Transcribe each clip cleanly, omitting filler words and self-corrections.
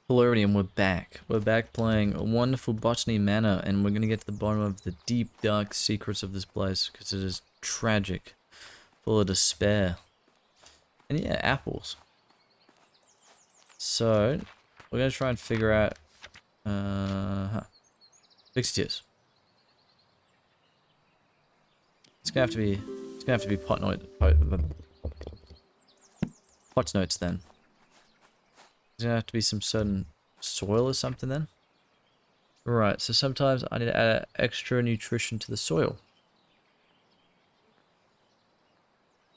Hello and we're back. We're back playing a wonderful Botany Manor, and we're gonna get to the bottom of the deep, dark secrets of this place, because it is tragic, full of despair. And yeah, apples. So, we're gonna try and figure out, fixed tears. It's gonna have to be pot notes then. There's gonna have to be some certain soil or something then. Right, so sometimes I need to add extra nutrition to the soil.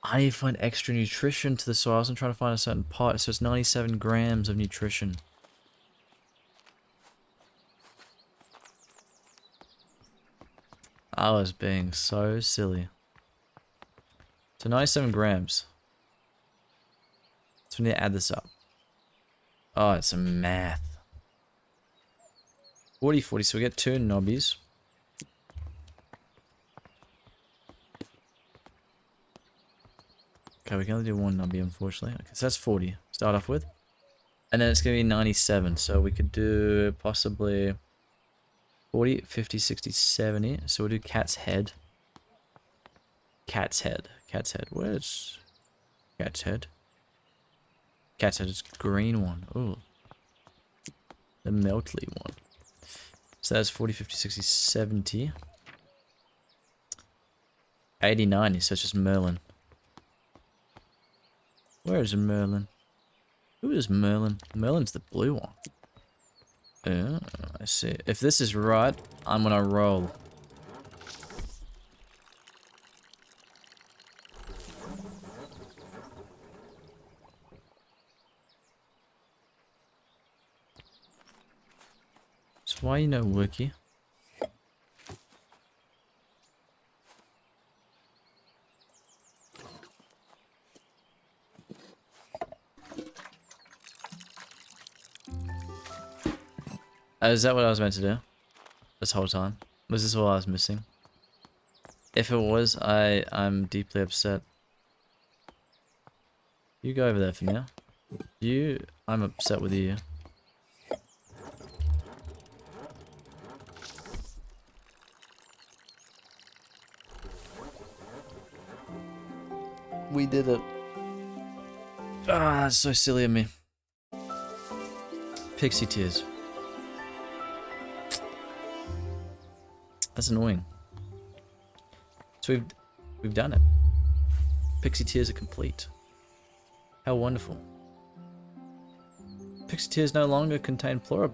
I need to find extra nutrition to the soil. I wasn't trying to find a certain pot, so it's 97 grams of nutrition. I was being so silly. So 97 grams. So we need to add this up. Oh, it's a math. 40, so we get 2 knobbies. Okay, we can only do 1 knobby, unfortunately. Okay, so that's 40. Start off with. And then it's going to be 97, so we could do possibly 40, 50, 60, 70. So we'll do cat's head. Cat's head. Cat's head. Where's cat's head? Cat's head is green one. Ooh. The meltly one. So that's 40, 50, 60, 70. 80, 90, so it's just Merlin. Where is Merlin? Who is Merlin? Merlin's the blue one. Oh, I see. If this is right, I'm gonna roll. So why you know wiki? Is that what I was meant to do? This whole time? Was this all I was missing? If it was, I'm deeply upset. You go over there for now. I'm upset with you. We did it. Ah, that's so silly of me. Pixie tears. That's annoying. So we've done it. Pixie tears are complete. How wonderful. Pixie tears no longer contain plural.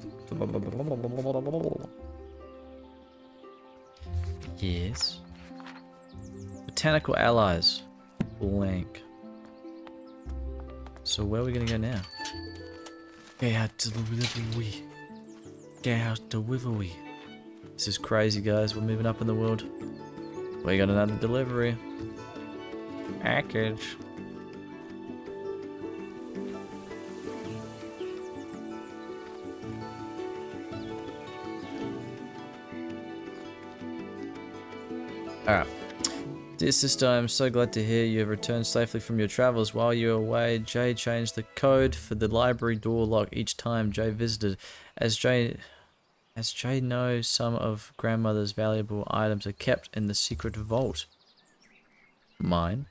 Yes. Botanical allies. Blank. So where are we gonna go now? Get out to the Wivery. Get out to Wivery. This is crazy, guys. We're moving up in the world. We got another delivery. Package. Alright. Dear sister, I am so glad to hear you have returned safely from your travels. While you were away, Jay changed the code for the library door lock each time Jay visited. As Jay knows, some of grandmother's valuable items are kept in the secret vault. Mine?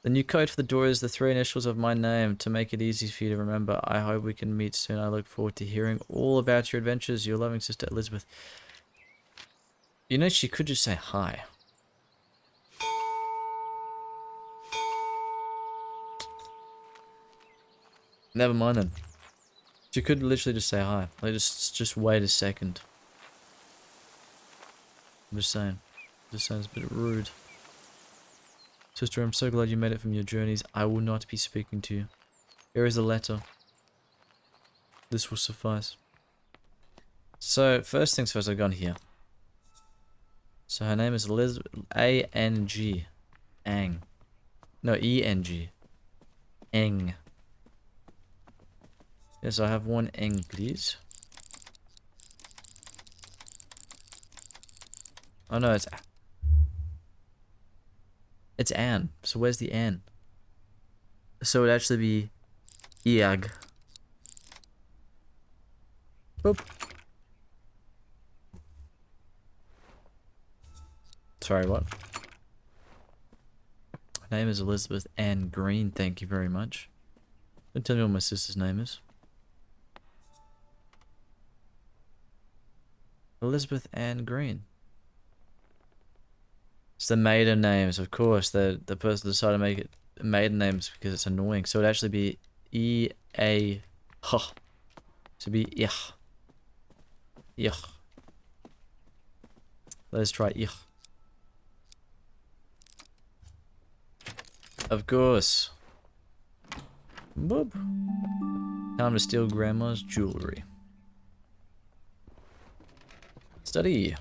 The new code for the door is the 3 initials of my name to make it easy for you to remember. I hope we can meet soon. I look forward to hearing all about your adventures. Your loving sister, Elizabeth. You know, she could just say hi. Never mind then. She could literally just say hi. Like, just wait a second. I'm just saying. Just sounds a bit rude. Sister, I'm so glad you made it from your journeys. I will not be speaking to you. Here is a letter. This will suffice. So, first things first, I've gone here. So her name is Elizabeth. A-N-G. Ang. No, E-N-G. Eng. Yes, I have 1 Eng, please. Oh no, it's Anne. So where's the N? So it'd actually be Iag. Boop. Sorry, what? Her name is Elizabeth Ann Green, thank you very much. Don't tell me what my sister's name is. Elizabeth Ann Green. It's the maiden names, of course. The person decided to make it maiden names because it's annoying. So it'd actually be E-A... Huh. To be ich. Ich. Let's try ich. Of course. Boop. Time to steal grandma's jewelry. Study.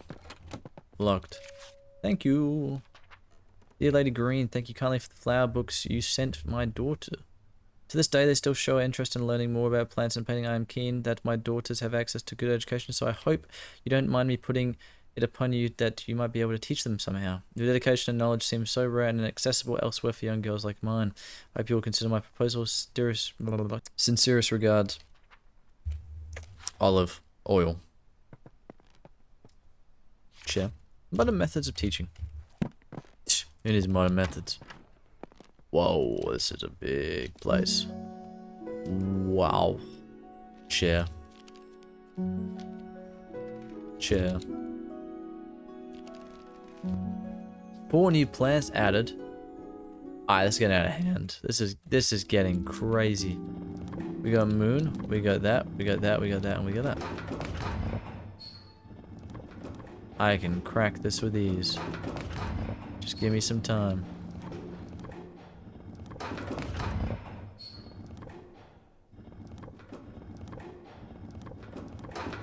Locked. Thank you. Dear Lady Green, thank you kindly for the flower books you sent my daughter. To this day, they still show interest in learning more about plants and painting. I am keen that my daughters have access to good education, so I hope you don't mind me putting it upon you that you might be able to teach them somehow. Your dedication and knowledge seems so rare and inaccessible elsewhere for young girls like mine. I hope you will consider my proposal. Sincerest regards. Olive oil. Chair. Modern methods of teaching. It is modern methods. Whoa, this is a big place. Wow. Chair. Chair. 4 new plants added. Alright, this is getting out of hand. This is getting crazy. We got moon, we got that, we got that, we got that, and we got that. I can crack this with ease. Just give me some time.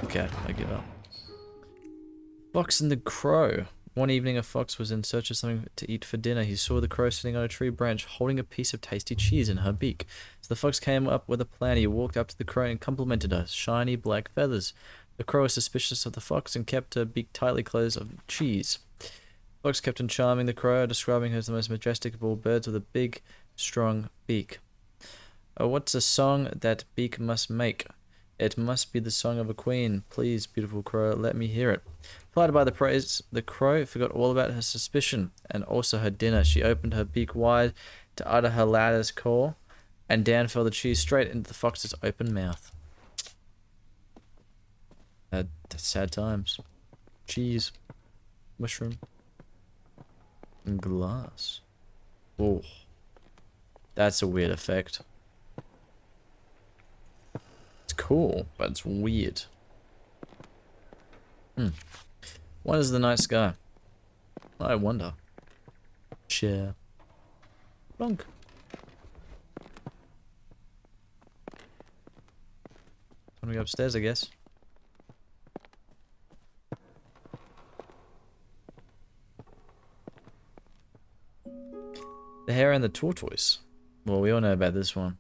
Okay, I give up. Fox and the Crow. One evening, a fox was in search of something to eat for dinner. He saw the crow sitting on a tree branch, holding a piece of tasty cheese in her beak. So the fox came up with a plan. He walked up to the crow and complimented her shiny black feathers. The crow was suspicious of the fox and kept her beak tightly closed of cheese. The fox kept on charming the crow, describing her as the most majestic of all birds with a big, strong beak. Oh, what's a song that beak must make? It must be the song of a queen. Please, beautiful crow, let me hear it. Flattered by the praise, the crow forgot all about her suspicion and also her dinner. She opened her beak wide to utter her loudest call, and down fell the cheese straight into the fox's open mouth. That's sad times. Cheese. Mushroom. And glass. Oh. That's a weird effect. It's cool, but it's weird. What is the night sky? I wonder. Chair. Bonk. When we go upstairs, I guess. The hare and the tortoise. Well, we all know about this one.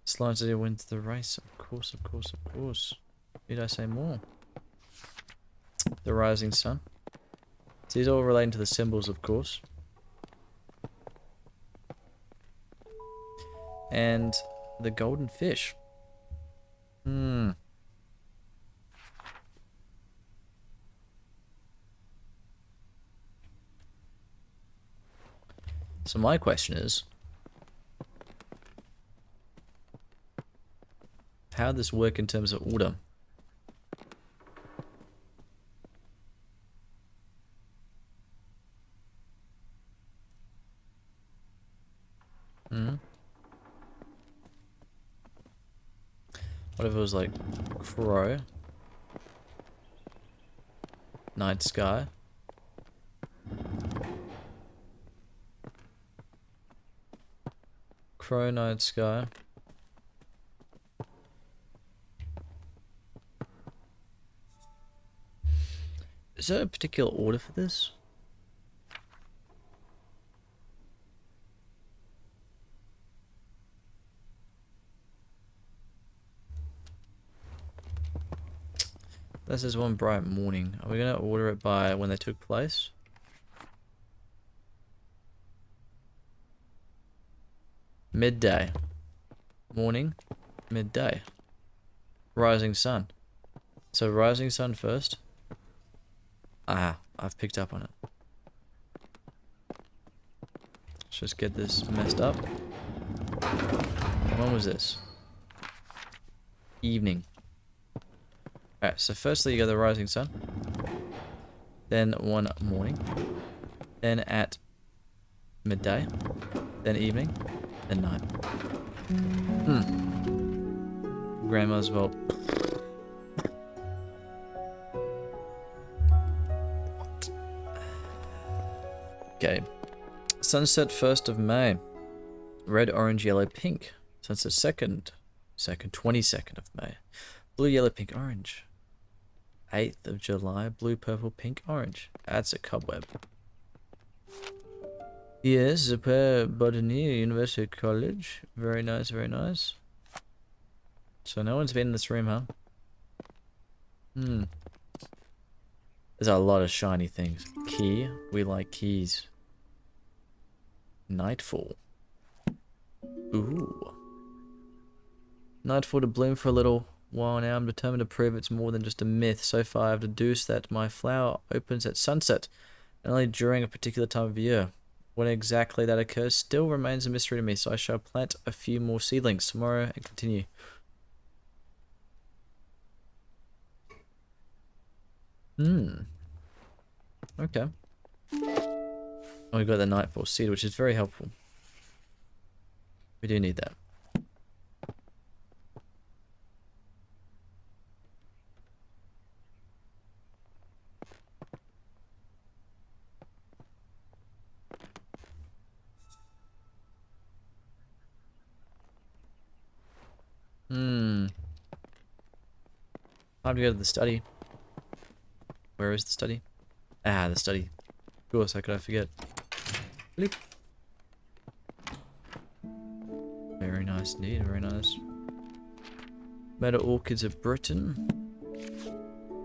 Slides that he wins the race. Of course, of course, of course. Need I say more? The rising sun. So these all relating to the symbols, of course. And the golden fish. So my question is, how does this work in terms of order? What if it was like crow, night sky, crow, night sky, is there a particular order for this? This is one bright morning. Are we going to order it by when they took place? Midday. Morning. midday. Rising sun. So rising sun first. Ah, I've picked up on it. Let's just get this messed up. When was this? Evening. Alright, so firstly you got the rising sun. Then one morning. Then at midday. Then evening. Then night. Grandma's vault. Okay. Sunset 1st of May. Red, orange, yellow, pink. Sunset 22nd of May. Blue, yellow, pink, orange. 8th of July. Blue, purple, pink, orange. That's a cobweb. Yes, the Botany University College. Very nice, very nice. So no one's been in this room, huh? There's a lot of shiny things. Key. We like keys. Nightfall. Ooh. Nightfall to bloom for a little while now. I'm determined to prove it's more than just a myth. So far, I've deduced that my flower opens at sunset, and only during a particular time of year. When exactly that occurs still remains a mystery to me, so I shall plant a few more seedlings tomorrow and continue. Okay. Oh, we got the Nightfall seed, which is very helpful. We do need that. Time to go to the study. Where is the study? Ah, the study. Of course, how could I forget? Bleep. Very nice indeed, very nice. Meadow orchids of Britain.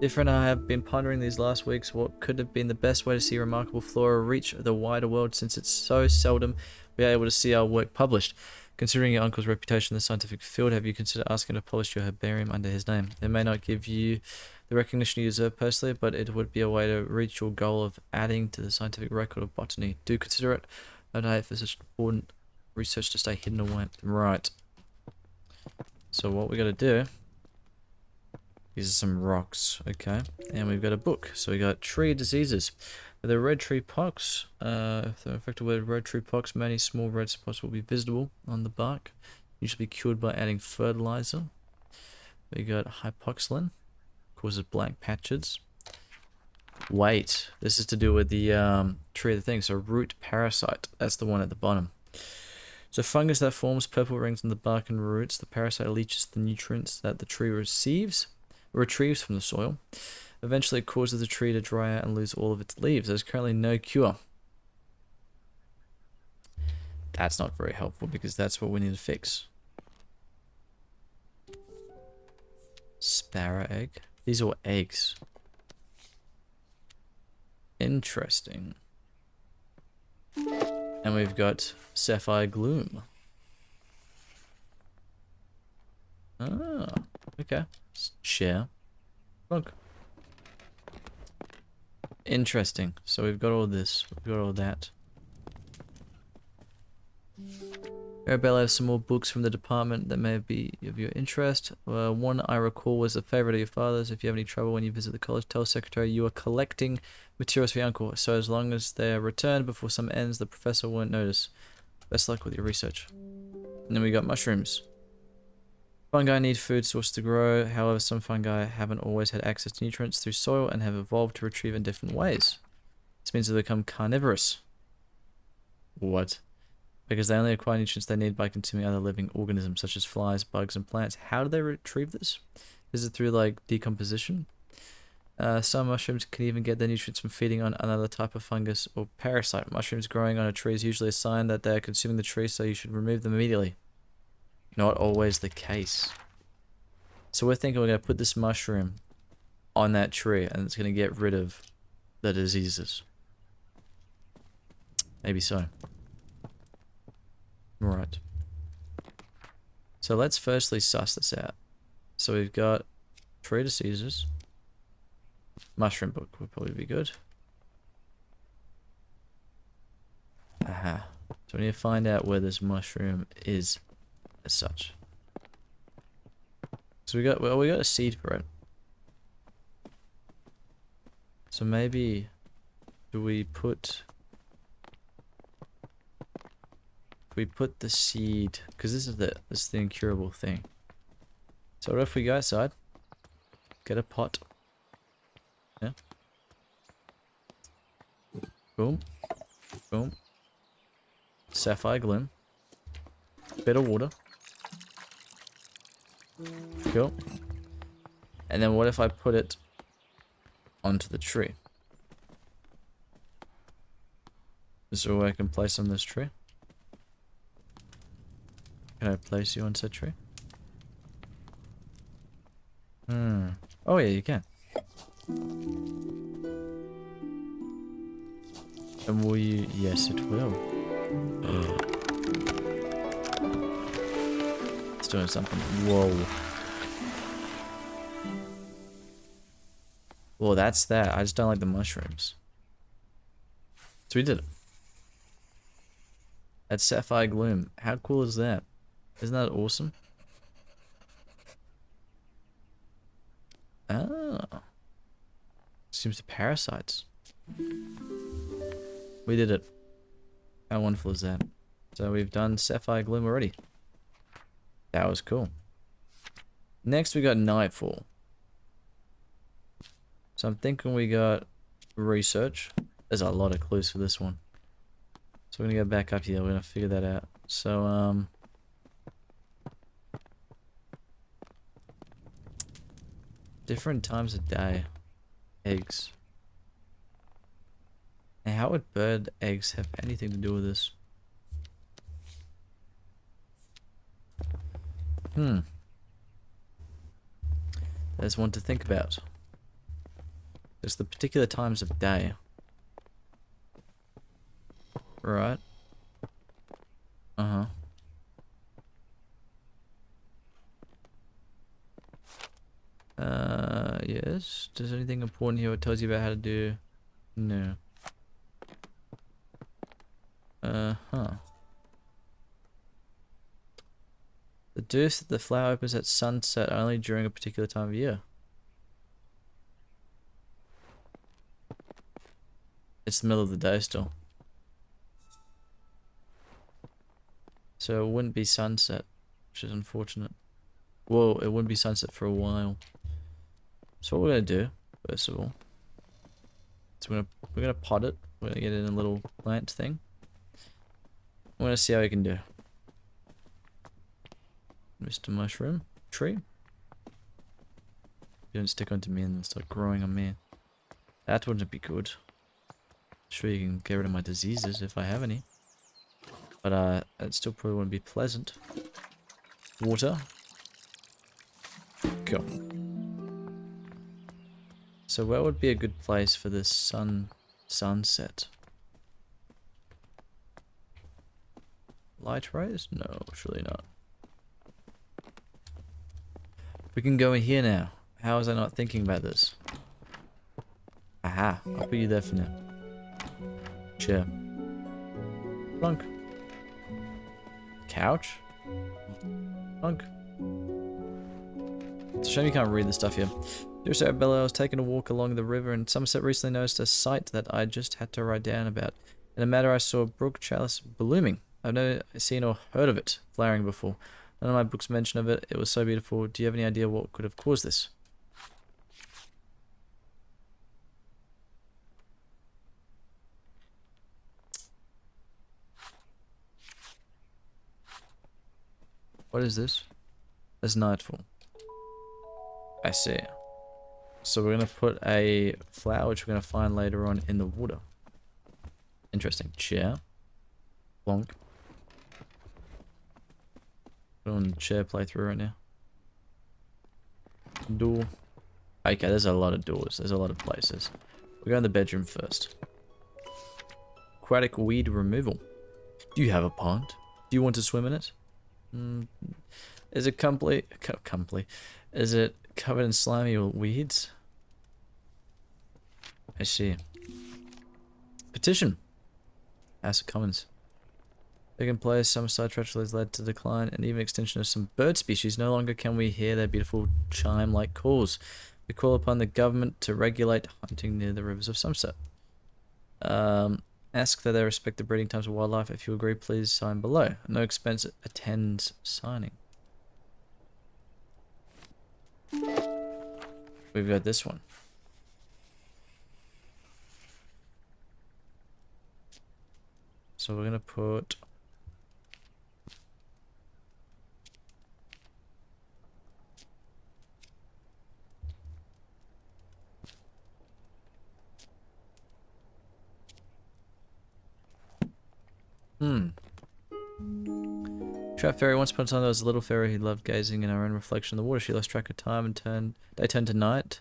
Different. I have been pondering these last weeks what could have been the best way to see remarkable flora reach the wider world, since it's so seldom we are able to see our work published. Considering your uncle's reputation in the scientific field, have you considered asking to publish your herbarium under his name? It may not give you the recognition you deserve personally, but it would be a way to reach your goal of adding to the scientific record of botany. Do consider it. I'd hate for such important research to stay hidden away. Right. So what we got to do... These are some rocks, okay, and we've got a book. So we got tree diseases. The red tree pox, if they're affected with red tree pox, many small red spots will be visible on the bark, usually cured by adding fertilizer. We got hypoxylin, causes black patches. Wait, this is to do with the tree of the thing, so root parasite, that's the one at the bottom. So fungus that forms purple rings on the bark and roots, the parasite leaches the nutrients that the tree retrieves from the soil. Eventually it causes the tree to dry out and lose all of its leaves. There's currently no cure. That's not very helpful because that's what we need to fix. Sparrow egg. These are eggs. Interesting. And we've got sapphire gloom. Ah, okay. Share. Look. Interesting. So we've got all this. We've got all that. Arabella has some more books from the department that may be of your interest. One I recall was a favorite of your father's. If you have any trouble when you visit the college, tell secretary you are collecting materials for your uncle. So as long as they are returned before summer ends, the professor won't notice. Best luck with your research. And then we got mushrooms. Fungi need food source to grow. However, some fungi haven't always had access to nutrients through soil and have evolved to retrieve in different ways. This means they become carnivorous. What? Because they only acquire nutrients they need by consuming other living organisms such as flies, bugs, and plants. How do they retrieve this? Is it through like decomposition? Some mushrooms can even get their nutrients from feeding on another type of fungus or parasite. Mushrooms growing on a tree is usually a sign that they are consuming the tree, so you should remove them immediately. Not always the case. So we're thinking we're going to put this mushroom on that tree and it's going to get rid of the diseases. Maybe so. Right. So let's firstly suss this out. So we've got tree diseases. Mushroom book would probably be good. Aha. So we need to find out where this mushroom is as such. So we got a seed for it. So maybe do we put the seed, because this is the incurable thing. So what if we go outside, get a pot, yeah, boom, boom, sapphire gloom, bit of water, cool, and then what if I put it onto the tree? Is there a way I can place on this tree? Can I place you on said tree? Oh yeah, you can. And will you? Yes, it will. It's doing something. Whoa. Well, that's that. I just don't like the mushrooms. So we did it. That's Sapphire Gloom. How cool is that? Isn't that awesome? Oh. Seems to parasites. We did it. How wonderful is that? So we've done Sapphire Gloom already. That was cool. Next we got Nightfall. So I'm thinking we got Research. There's a lot of clues for this one. So we're gonna go back up here, we're gonna figure that out. So different times of day. Eggs. Now how would bird eggs have anything to do with this? There's one to think about. There's the particular times of day. Right. Uh-huh. Yes. Does anything important here? It tells you about how to do... No. Uh-huh. The deuce that the flower opens at sunset only during a particular time of year. It's the middle of the day still. So it wouldn't be sunset, which is unfortunate. Well, it wouldn't be sunset for a while. So what we're gonna do, first of all, is we're gonna pot it. We're gonna get it in a little plant thing. We're gonna see how we can do. Mr. Mushroom tree. You don't stick onto me and then start growing on me. That wouldn't be good. Sure, you can get rid of my diseases if I have any. But it still probably wouldn't be pleasant. Water. Cool. So where would be a good place for this sunset? Light rays? No, surely not. We can go in here now. How was I not thinking about this? Aha, I'll put you there for now. Chair. Plunk. Couch? Plunk. It's a shame you can't read the stuff here. Dear Sarah Bella, I was taking a walk along the river in Somerset recently noticed a sight that I just had to write down about. In a matter I saw a brook chalice blooming. I've never seen or heard of it flowering before. None of my books mention of it. It was so beautiful. Do you have any idea what could have caused this? What is this? There's nightfall. I see. So we're going to put a flower, which we're going to find later on, in the water. Interesting. Chair. Bonk. Put on chair playthrough right now. Door. Okay, there's a lot of doors. There's a lot of places. We're going to the bedroom first. Aquatic weed removal. Do you have a pond? Do you want to swim in it? Is it Is it covered in slimy weeds? I see. Petition. House of Commons. Taking place, some side treachery has led to decline and even extinction of some bird species. No longer can we hear their beautiful chime-like calls. We call upon the government to regulate hunting near the rivers of Somerset. Ask that they respect the breeding times of wildlife. If you agree, please sign below. No expense attends signing. We've got this one. So we're gonna put Trap Fairy. Once upon a time there was a little fairy who loved gazing in her own reflection in the water. She lost track of time and day turned to night.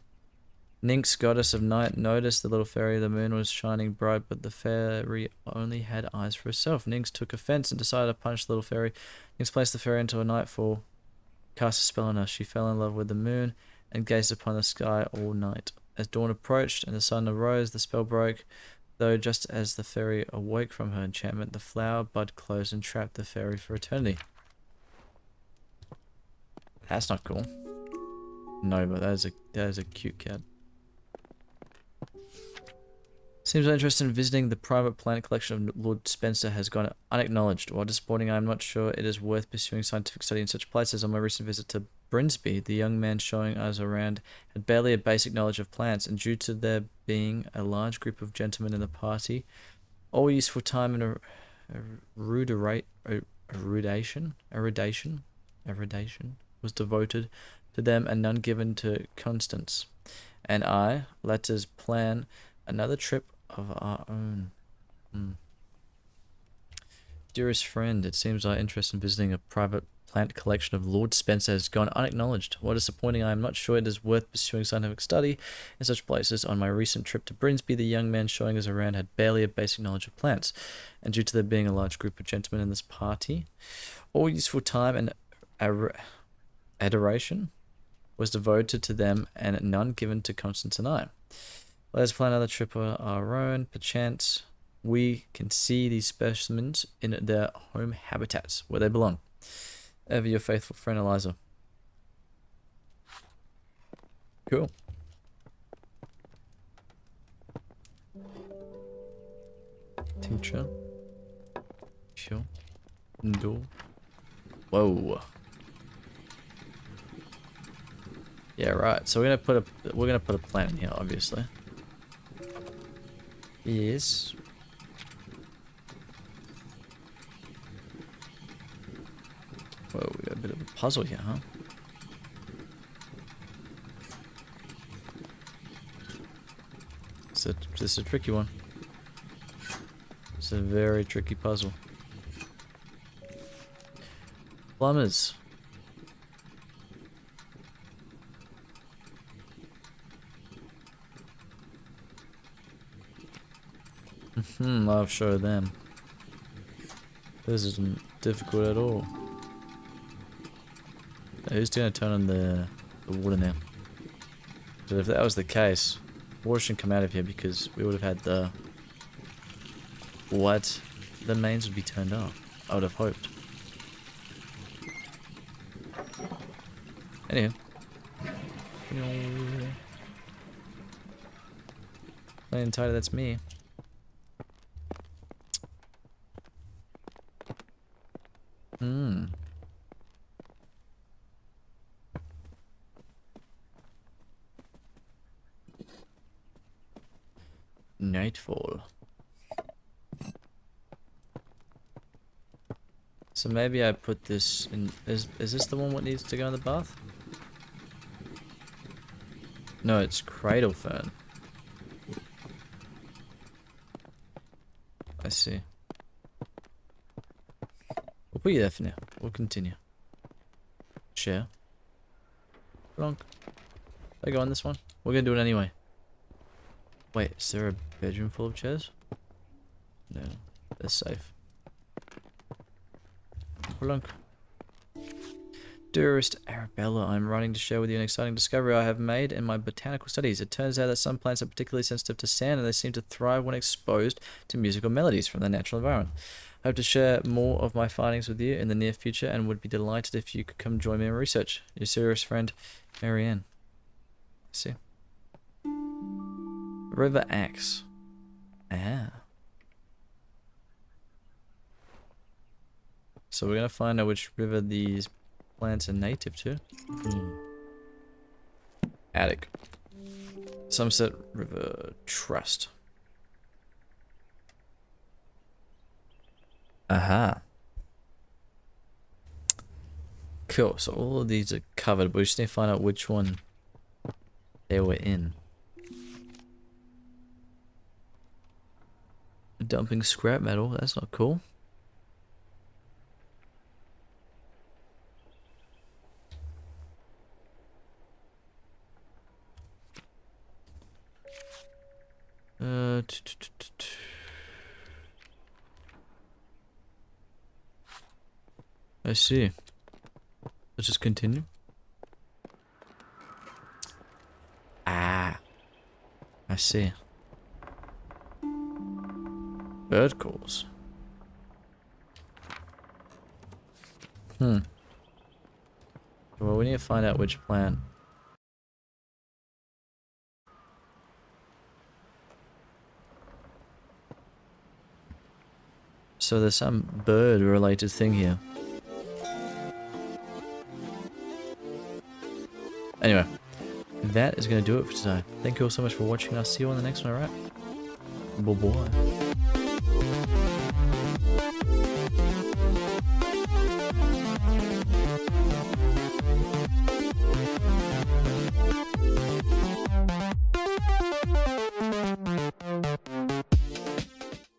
Nyx, goddess of night, noticed the little fairy. The moon was shining bright, but the fairy only had eyes for herself. Nyx took offense and decided to punish the little fairy. Nyx placed the fairy into a nightfall, cast a spell on her. She fell in love with the moon and gazed upon the sky all night. As dawn approached and the sun arose, the spell broke. Though just as the fairy awoke from her enchantment, the flower bud closed and trapped the fairy for eternity. That's not cool. No, but that is a cute cat. Seems interested in visiting the private plant collection of Lord Spencer has gone unacknowledged. While disappointing, I am not sure it is worth pursuing scientific study in such places. On my recent visit to Brinsby, the young man showing us around had barely a basic knowledge of plants, and due to there being a large group of gentlemen in the party, all useful time and erudition was devoted to them and none given to Constance. And I, let us plan another trip of our own. Dearest friend, it seems our interest in visiting a private plant collection of Lord Spencer has gone unacknowledged. While disappointing, I am not sure it is worth pursuing scientific study in such places. On my recent trip to Brinsby, the young man showing us around had barely a basic knowledge of plants, and due to there being a large group of gentlemen in this party, all useful time and adoration was devoted to them and none given to Constance and I. Let us plan another trip of our own. Perchance we can see these specimens in their home habitats, where they belong. Ever your faithful friend, Eliza. Cool. Tincture. Sure. Do. Whoa. Yeah, right. So we're gonna put a plant in here, obviously. Yes. Whoa, we got a bit of a puzzle here, huh? This is a tricky one. It's a very tricky puzzle. Plumbers. I'll show them. This isn't difficult at all. Who's gonna turn on the water now? But if that was the case, water shouldn't come out of here because we would have had the... What? The mains would be turned off. I would have hoped. Anywho. Plain and tidy, that's me. Nightfall. So maybe I put this in. Is this the one what needs to go in the bath? No, it's Cradle Fern. I see. We'll put you there for now. We'll continue. Share. Long. I go on this one. We're gonna do it anyway. Wait, is there a bedroom full of chairs? No, they're safe. Hold on. Dearest Arabella, I'm writing to share with you an exciting discovery I have made in my botanical studies. It turns out that some plants are particularly sensitive to sound and they seem to thrive when exposed to musical melodies from their natural environment. I hope to share more of my findings with you in the near future and would be delighted if you could come join me in research. Your serious friend, Marianne. See? River Axe. Ah. So we're going to find out which river these plants are native to. Attic. Somerset River Trust. Aha. Cool, so all of these are covered, but we just need to find out which one they were in. Dumping scrap metal, that's not cool. I see. Let's just continue. Ah, I see. Bird calls. Well, we need to find out which plant. So there's some bird-related thing here. Anyway, that is going to do it for today. Thank you all so much for watching. I'll see you on the next one, alright? Bye-bye.